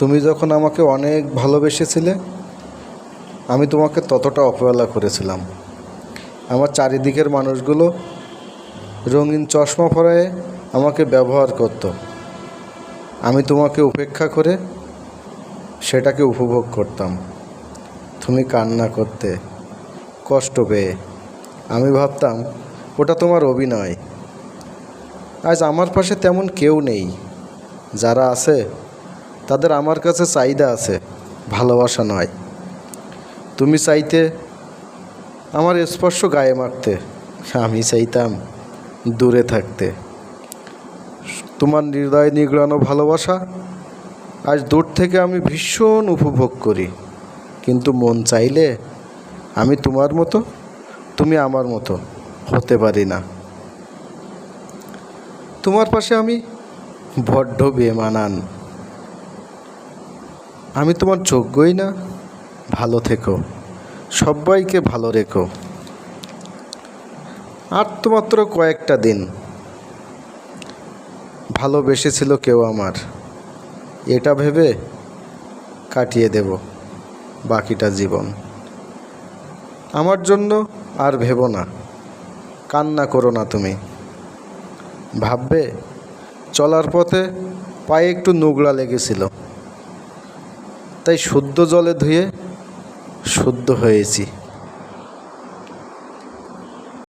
তুমি যখন আমাকে অনেক ভালোবেসেছিলে, আমি তোমাকে ততটা অবহেলা করেছিলাম। আমার চারিদিকের মানুষগুলো রঙিন চশমা পরায়ে আমাকে ব্যবহার করত। আমি তোমাকে উপেক্ষা করে সেটাকে উপভোগ করতাম। তুমি কান্না করতে কষ্ট পেয়ে। আমি ভাবতাম ওটা তোমার অভিনয়। আজ আমার পাশে তেমন কেউ নেই। যারা আছে তাদের আমার কাছে চাহিদা আছে, ভালোবাসা নয়। তুমি চাইতে আমার স্পর্শ গায়ে মাখতে, আমি চাইতাম দূরে থাকতে। তোমার হৃদয় নিগড়ানো ভালোবাসা আজ দূর থেকে আমি ভীষণ উপভোগ করি। কিন্তু মন চাইলে আমি তোমার মতো, তুমি আমার মতো হতে পারি না। তোমার পাশে আমি বড্ড বেমানান। আমি তোমার যোগ্যই না। ভালো থেকো, সবাইকে ভালো রেখো। আর তো মাত্র কয়েকটা দিন। ভালোবেসেছিল কেউ আমার, এটা ভেবে কাটিয়ে দেব বাকিটা জীবন। আমার জন্য আর ভেবো না, কান্না করো না তুমি। ভাববে চলার পথে পায়ে একটু নোংরা লেগেছিল, তাই শুদ্ধ জলে ধুয়ে শুদ্ধ হয়েছি।